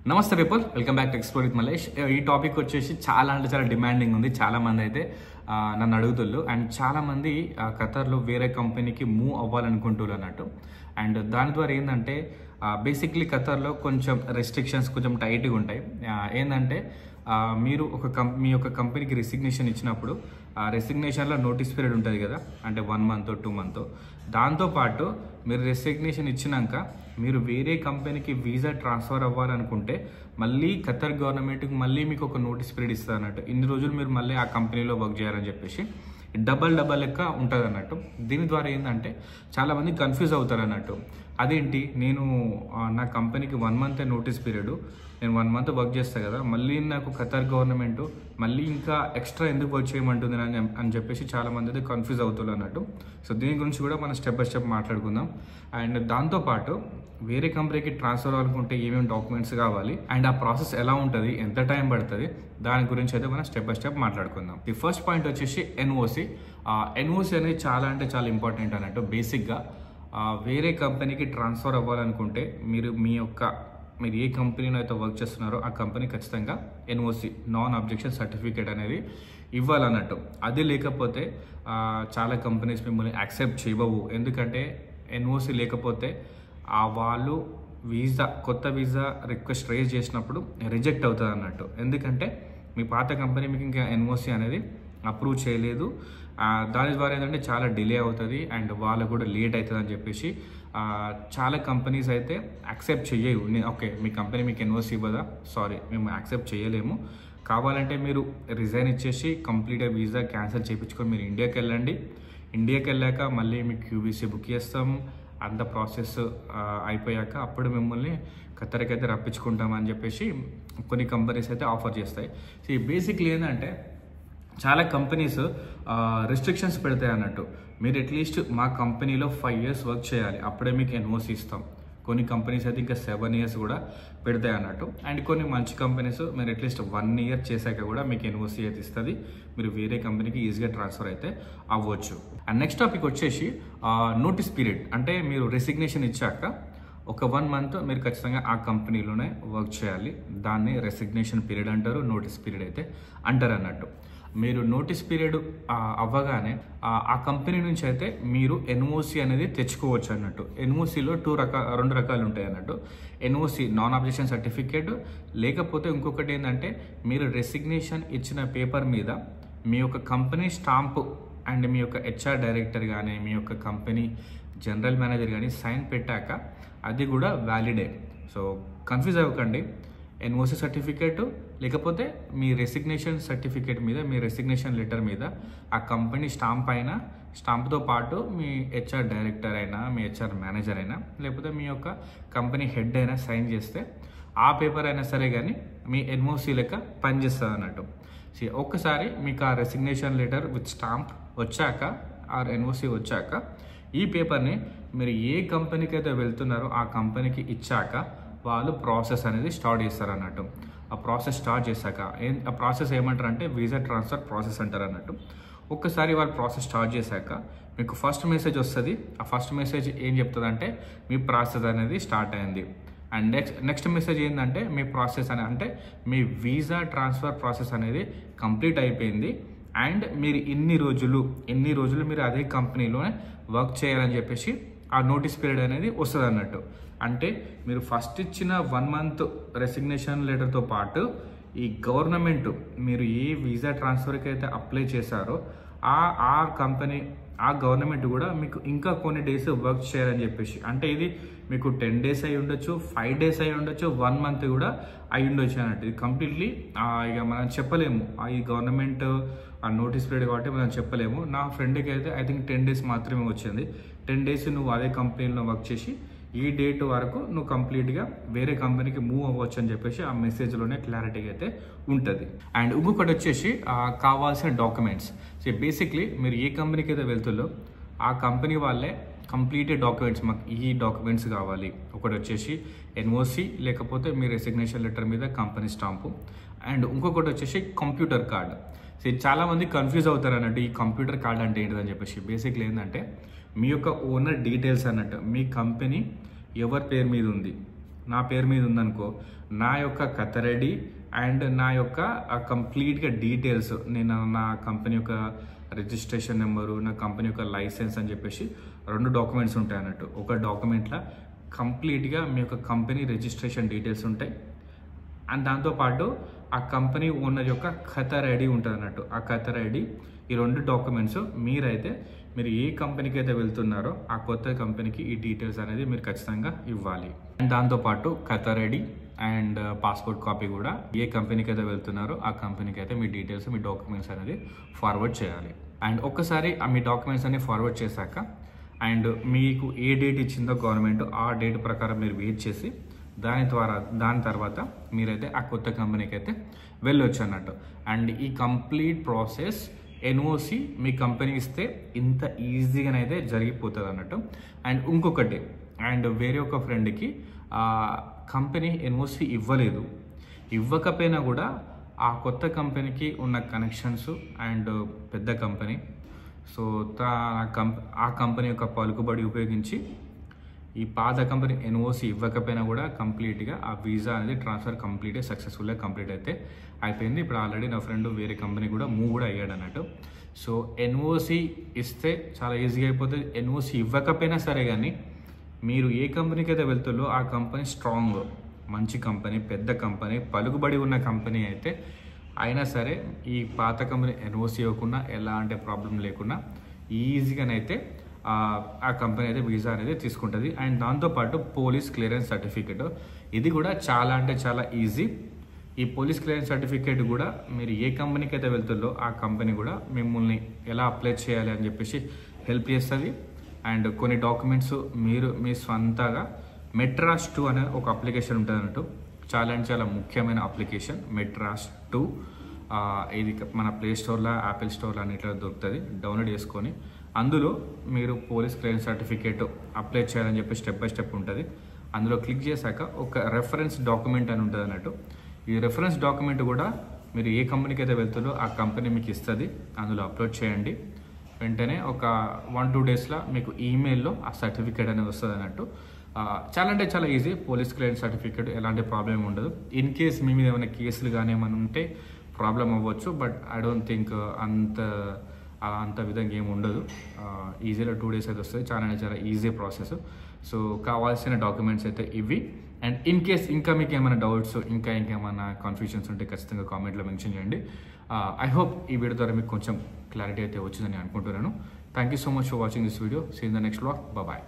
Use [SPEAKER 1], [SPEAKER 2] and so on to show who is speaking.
[SPEAKER 1] నమస్తే people, welcome back to explore with Malesh. ఈ topic వచ్చేసి చాలా డిమాండింగ్ ఉంది. చాలా మంది అయితే నన్ను అడుగుతున్నారు. అండ్ చాలా మంది ఖతర్లో వేరే కంపెనీకి మూవ్ అవ్వాలనుకుంటున్నారు అన్నట్టు. అండ్ దాని ద్వారా ఏంటంటే బేసిక్లీ ఖతర్లో కొంచెం రెస్ట్రిక్షన్స్ కొంచెం టైట్గా ఉంటాయి. ఏంటంటే మీరు మీ యొక్క కంపెనీకి రెసిగ్నేషన్ ఇచ్చినప్పుడు ఆ రెసిగ్నేషన్లో నోటీస్ పీరియడ్ ఉంటుంది కదా, అంటే 1 month 2 month. దాంతోపాటు మీరు రెసిగ్నేషన్ ఇచ్చినాక మీరు వేరే కంపెనీకి వీసా ట్రాన్స్ఫర్ అవ్వాలనుకుంటే మళ్ళీ ఖతర్ గవర్నమెంట్కి మళ్ళీ మీకు ఒక నోటీస్ పీరియడ్ ఇస్తుంది అన్నట్టు. ఇన్ని రోజులు మీరు మళ్ళీ ఆ కంపెనీలో వర్క్ చేయాలని చెప్పేసి డబల్ లెక్క ఉంటుంది అన్నట్టు. దీని ద్వారా ఏంటంటే చాలామంది కన్ఫ్యూజ్ అవుతారు అన్నట్టు. అదేంటి, నేను నా కంపెనీకి 1 month నోటీస్ పీరియడ్, నేను 1 month వర్క్ చేస్తాను కదా, మళ్ళీ నాకు ఖతర్ గవర్నమెంట్ మళ్ళీ ఇంకా ఎక్స్ట్రా ఎందుకు వర్క్ చేయమంటుంది అని చెప్పేసి చాలామంది అయితే కన్ఫ్యూజ్ అవుతున్నారు అన్నట్టు. సో దీని గురించి కూడా మనం స్టెప్ బై స్టెప్ మాట్లాడుకుందాం. అండ్ దాంతోపాటు వేరే కంపెనీకి ట్రాన్స్ఫర్ అవ్వాలనుకుంటే ఏమేమి డాక్యుమెంట్స్ కావాలి అండ్ ఆ ప్రాసెస్ ఎలా ఉంటుంది, ఎంత టైం పడుతుంది, దాని గురించి అయితే మనం స్టెప్ బై స్టెప్ మాట్లాడుకుందాం. ది ఫస్ట్ పాయింట్ వచ్చేసి ఎన్ఓసి. ఎన్ఓసి అనేది చాలా ఇంపార్టెంట్ అన్నట్టు. బేసిక్గా వేరే కంపెనీకి ట్రాన్స్ఫర్ అవ్వాలనుకుంటే మీరు ఏ కంపెనీలో అయితే వర్క్ చేస్తున్నారో ఆ కంపెనీ ఖచ్చితంగా ఎన్ఓసి, నాన్ అబ్జెక్షన్ సర్టిఫికేట్ అనేది ఇవ్వాలన్నట్టు. అది లేకపోతే చాలా కంపెనీస్ మిమ్మల్ని యాక్సెప్ట్ చేయవు. ఎందుకంటే ఎన్ఓసి లేకపోతే వాళ్ళు కొత్త వీసా రిక్వెస్ట్ రేజ్ చేసినప్పుడు రిజెక్ట్ అవుతుంది అన్నట్టు. ఎందుకంటే మీ పాత కంపెనీ మీకు ఇంకా ఎన్ఓసి అనేది అప్రూవ్ చేయలేదు. దాని ద్వారా ఏంటంటే చాలా డిలే అవుతుంది అండ్ వాళ్ళకు కూడా లేట్ అవుతుంది అని చెప్పేసి చాలా కంపెనీస్ అయితే యాక్సెప్ట్ చేయవు. ఓకే, మీ కంపెనీ మీకు ఎన్ఓసి ఇవ్వదా, సారీ మేము యాక్సెప్ట్ చేయలేము, కావాలంటే మీరు రిజైన్ ఇచ్చేసి కంప్లీట్గా వీసా క్యాన్సిల్ చేయించుకొని మీరు ఇండియాకి వెళ్ళండి. ఇండియాకి వెళ్ళాక మళ్ళీ మీకు క్యూబీసీ బుక్ చేస్తాం, అంత ప్రాసెస్ అయిపోయాక అప్పుడు మిమ్మల్ని ఖతర్కి అయితే రప్పించుకుంటామని చెప్పేసి కొన్ని కంపెనీస్ అయితే ఆఫర్ చేస్తాయి. సో ఈ బేసిక్లీ ఏంటంటే చాలా కంపెనీస్ రెస్ట్రిక్షన్స్ పెడతాయి అన్నట్టు. మీరు అట్లీస్ట్ మా కంపెనీలో 5 years వర్క్ చేయాలి, అప్పుడే మీకు ఎన్ఓసి ఇస్తాం. కొన్ని కంపెనీస్ అయితే ఇంకా 7 years కూడా పెడతాయి అన్నట్టు. అండ్ కొన్ని మంచి కంపెనీస్ మీరు అట్లీస్ట్ 1 year చేశాక కూడా మీకు ఎన్ఓసి అయితే ఇస్తుంది, మీరు వేరే కంపెనీకి ఈజీగా ట్రాన్స్ఫర్ అయితే అవ్వచ్చు. అండ్ నెక్స్ట్ టాపిక్ వచ్చేసి నోటీస్ పీరియడ్. అంటే మీరు రెసిగ్నేషన్ ఇచ్చాక ఒక 1 month మీరు ఖచ్చితంగా ఆ కంపెనీలోనే వర్క్ చేయాలి. దాన్ని రెసిగ్నేషన్ పీరియడ్ అంటారు, నోటీస్ పీరియడ్ అయితే అంటారు అన్నట్టు. మీరు నోటీస్ పీరియడ్ అవ్వగానే ఆ కంపెనీ నుంచి అయితే మీరు ఎన్ఓసి అనేది తెచ్చుకోవచ్చు అన్నట్టు. ఎన్ఓసిలో 2 రకాలు ఉంటాయి అన్నట్టు. ఎన్ఓసి నాన్ అబ్జెక్షన్ సర్టిఫికేట్, లేకపోతే ఇంకొకటి ఏంటంటే మీరు రెసిగ్నేషన్ ఇచ్చిన పేపర్ మీద మీ యొక్క కంపెనీ స్టాంపు అండ్ మీ యొక్క హెచ్ఆర్ డైరెక్టర్ కానీ మీ యొక్క కంపెనీ జనరల్ మేనేజర్ కానీ సైన్ పెట్టాక అది కూడా వ్యాలిడే. సో కన్ఫ్యూజ్ అవ్వకండి. ఎన్ఓసి సర్టిఫికేట్ లేకపోతే మీ రెసిగ్నేషన్ సర్టిఫికేట్ మీద, మీ రెసిగ్నేషన్ లెటర్ మీద ఆ కంపెనీ స్టాంప్తో పాటు మీ హెచ్ఆర్ డైరెక్టర్ అయినా, మీ హెచ్ఆర్ మేనేజర్ అయినా, లేకపోతే మీ యొక్క కంపెనీ హెడ్ అయినా సైన్ చేస్తే ఆ పేపర్ అయినా సరే కానీ మీ ఎన్ఓసి లెక్క పనిచేస్తుంది అన్నట్టు. ఒక్కసారి మీకు ఆ రెసిగ్నేషన్ లెటర్ విత్ స్టాంప్ వచ్చాక, ఆ ఎన్ఓసి వచ్చాక ఈ పేపర్ని మీరు ఏ కంపెనీకి అయితే వెళ్తున్నారో ఆ కంపెనీకి ఇచ్చాక వాళ్ళు ప్రాసెస్ అనేది స్టార్ట్ చేస్తారు అన్నట్టు. ఆ ప్రాసెస్ స్టార్ట్ చేశాక ఆ ప్రాసెస్ ఏమంటారు అంటే వీసా ట్రాన్స్ఫర్ ప్రాసెస్ అంటారు అన్నట్టు. ఒక్కసారి వాళ్ళు ప్రాసెస్ స్టార్ట్ చేశాక మీకు ఫస్ట్ మెసేజ్ వస్తుంది. ఆ ఫస్ట్ మెసేజ్ ఏం చెప్తుంది అంటే మీ ప్రాసెస్ అనేది స్టార్ట్ అయింది. అండ్ నెక్స్ట్ మెసేజ్ ఏంటంటే మీ ప్రాసెస్ అంటే మీ వీసా ట్రాన్స్ఫర్ ప్రాసెస్ అనేది కంప్లీట్ అయిపోయింది అండ్ మీరు ఎన్ని రోజులు మీరు అదే కంపెనీలోనే వర్క్ చేయాలని చెప్పేసి ఆ నోటీస్ పీరియడ్ అనేది వస్తుంది అన్నట్టు. అంటే మీరు ఫస్ట్ ఇచ్చిన 1 month రెసిగ్నేషన్ లెటర్తో పాటు ఈ గవర్నమెంట్ మీరు ఏ వీసా ట్రాన్స్ఫర్కి అయితే అప్లై చేశారో ఆ కంపెనీ, ఆ గవర్నమెంట్ కూడా మీకు ఇంకా కొన్ని డేస్ వర్క్ చేయాలని చెప్పేసి, అంటే ఇది మీకు 10 days అయి ఉండొచ్చు, 5 days అయి ఉండొచ్చు, 1 month కూడా అయి ఉండొచ్చు అన్నట్టు. ఇది కంప్లీట్లీ ఇక మనం చెప్పలేము. ఈ గవర్నమెంట్ ఆ నోటీస్ పీరియడ్ కాబట్టి మనం చెప్పలేము. నా ఫ్రెండ్కి అయితే ఐ థింక్ 10 days మాత్రమే వచ్చింది. 10 days నువ్వు అదే కంపెనీలో వర్క్ చేసి ఈ డేట్ వరకు నువ్వు కంప్లీట్గా వేరే కంపెనీకి మూవ్ అవ్వచ్చు అని చెప్పేసి ఆ మెసేజ్లోనే క్లారిటీగా అయితే ఉంటుంది. అండ్ ఇంకొకటి వచ్చేసి కావాల్సిన డాక్యుమెంట్స్. సో బేసిక్లీ మీరు ఏ కంపెనీకి అయితే వెళ్తుందో ఆ కంపెనీ వాళ్ళే కంప్లీట్ డాక్యుమెంట్స్, మాకు ఈ డాక్యుమెంట్స్ కావాలి. ఒకటి వచ్చేసి ఎన్ఓసి, లేకపోతే మీ రెసిగ్నేషన్ లెటర్ మీద కంపెనీ స్టాంపు, అండ్ ఇంకొకటి వచ్చేసి కంప్యూటర్ కార్డు. సో చాలామంది కన్ఫ్యూజ్ అవుతారు అన్నట్టు, ఈ కంప్యూటర్ కార్డ్ అంటే ఏంటిదని చెప్పేసి. బేసిక్లీ ఏంటంటే మీ యొక్క ఓనర్ డీటెయిల్స్ అన్నట్టు. మీ కంపెనీ ఎవరి పేరు మీద ఉంది, నా పేరు మీద ఉందనుకో, నా యొక్క కథ రెడీ అండ్ నా యొక్క కంప్లీట్గా డీటెయిల్స్, నేను నా కంపెనీ యొక్క రిజిస్ట్రేషన్ నెంబరు, నా కంపెనీ యొక్క లైసెన్స్ అని చెప్పేసి 2 డాక్యుమెంట్స్ ఉంటాయి అన్నట్టు. ఒక డాక్యుమెంట్లో కంప్లీట్గా మీ యొక్క కంపెనీ రిజిస్ట్రేషన్ డీటెయిల్స్ ఉంటాయి అండ్ దాంతోపాటు ఆ కంపెనీ ఓనర్ యొక్క ఖతర్ ఐడి ఉంటుంది అన్నట్టు. ఆ ఖతర్ ఐడి, ఈ 2 డాక్యుమెంట్స్ మీరు ఏ కంపెనీకి అయితే వెళ్తున్నారో ఆ కొత్త కంపెనీకి ఈ డీటెయిల్స్ అనేది మీరు ఖచ్చితంగా ఇవ్వాలి. అండ్ దాంతోపాటు Qatar ID and passport copy కూడా ఏ కంపెనీకి అయితే వెళ్తున్నారో ఆ కంపెనీకి అయితే మీ డీటెయిల్స్, మీ డాక్యుమెంట్స్ అనేది ఫార్వర్డ్ చేయాలి. అండ్ ఒక్కసారి మీ డాక్యుమెంట్స్ అన్ని ఫార్వర్డ్ చేశాక అండ్ మీకు ఏ డేట్ ఇచ్చిందో గవర్నమెంట్, ఆ డేట్ ప్రకారం మీరు వెయిట్ చేసి దాని తర్వాత మీరైతే ఆ కొత్త కంపెనీకి అయితే వెళ్ళొచ్చు అన్నట్టు. అండ్ ఈ కంప్లీట్ ప్రాసెస్ ఎన్ఓసి మీ కంపెనీ ఇస్తే ఇంత ఈజీగానైతే జరిగిపోతుంది అన్నట్టు. అండ్ ఇంకొకటి, అండ్ వేరే ఒక ఫ్రెండ్కి కంపెనీ ఎన్ఓసి ఇవ్వకపోయినా కూడా ఆ కొత్త కంపెనీకి ఉన్న కనెక్షన్స్ అండ్ పెద్ద కంపెనీ, సో ఆ కంపెనీ యొక్క పలుకుబడి ఉపయోగించి ఈ పాత కంపెనీ ఎన్ఓసి ఇవ్వకపోయినా కూడా కంప్లీట్గా ఆ వీసా అనేది ట్రాన్స్ఫర్ కంప్లీట్గా సక్సెస్ఫుల్గా కంప్లీట్ అయితే అయిపోయింది. ఇప్పుడు ఆల్రెడీ నా ఫ్రెండ్ వేరే కంపెనీ కూడా మూవ్ కూడా అయ్యాడు అన్నట్టు. సో ఎన్ఓసి ఇస్తే చాలా ఈజీగా అయిపోతుంది. ఎన్ఓసి ఇవ్వకపోయినా సరే కానీ మీరు ఏ కంపెనీకి అయితే వెళ్తుందో ఆ కంపెనీ స్ట్రాంగ్, మంచి కంపెనీ, పెద్ద కంపెనీ, పలుకుబడి ఉన్న కంపెనీ అయితే అయినా సరే ఈ పాత కంపెనీ ఎన్ఓసి ఇవ్వకుండా ఎలాంటి ప్రాబ్లం లేకుండా ఈజీగానైతే ఆ కంపెనీ అయితే వీసా అనేది తీసుకుంటుంది. అండ్ దాంతోపాటు పోలీస్ క్లియరెన్స్ సర్టిఫికేట్, ఇది కూడా చాలా అంటే చాలా ఈజీ. ఈ పోలీస్ క్లియరెన్స్ సర్టిఫికేట్ కూడా మీరు ఏ కంపెనీకి అయితే వెళ్తుందో ఆ కంపెనీ కూడా మిమ్మల్ని ఎలా అప్లై చేయాలి అని చెప్పేసి హెల్ప్ చేస్తుంది. అండ్ కొన్ని డాక్యుమెంట్స్ మీరు మీ స్వంతగా మెట్రాస్ 2 అనే ఒక అప్లికేషన్ ఉంటుంది అన్నట్టు. చాలా అంటే చాలా ముఖ్యమైన అప్లికేషన్ మెట్రాస్ 2. ఇది మన ప్లే స్టోర్లో, యాపిల్ స్టోర్లో అన్నిట్లో దొరుకుతుంది. డౌన్లోడ్ చేసుకొని అందులో మీరు పోలీస్ క్లియరెన్స్ సర్టిఫికేట్ అప్లై చేయాలని చెప్పి స్టెప్ బై స్టెప్ ఉంటుంది. అందులో క్లిక్ చేశాక ఒక రెఫరెన్స్ డాక్యుమెంట్ అని ఉంటుంది అన్నట్టు. ఈ రెఫరెన్స్ డాక్యుమెంట్ కూడా మీరు ఏ కంపెనీకి అయితే వెళ్తుందో ఆ కంపెనీ మీకు ఇస్తుంది. అందులో అప్లోడ్ చేయండి. వెంటనే ఒక 1-2 డేస్లో మీకు ఈమెయిల్లో ఆ సర్టిఫికేట్ అనేది వస్తుంది అన్నట్టు. చాలా అంటే చాలా ఈజీ. పోలీస్ క్లియరెన్స్ సర్టిఫికేట్ ఎలాంటి ప్రాబ్లం ఉండదు. ఇన్ కేస్ మీ మీద ఏమైనా కేసులు కానీ ఏమైనా ఉంటే ప్రాబ్లం అవ్వచ్చు, బట్ ఐ డోంట్ థింక్ అంత విధంగా ఏమి ఉండదు. ఈజీగా 2 డేస్ అయితే వస్తుంది. చాలా అంటే చాలా ఈజీ ప్రాసెస్. సో కావాల్సిన డాక్యుమెంట్స్ అయితే ఇవి. అండ్ ఇన్ కేస్ ఇంకా మీకు ఏమైనా డౌట్స్, ఇంకేమైనా కన్ఫ్యూజన్స్ ఉంటే ఖచ్చితంగా కామెంట్లో మెన్షన్ చేయండి. ఐ హోప్ ఈ వీడియో ద్వారా మీకు కొంచెం క్లారిటీ అయితే వచ్చిందని అనుకుంటున్నాను. Thank you so much for watching this video. See in the next vlog. Bye.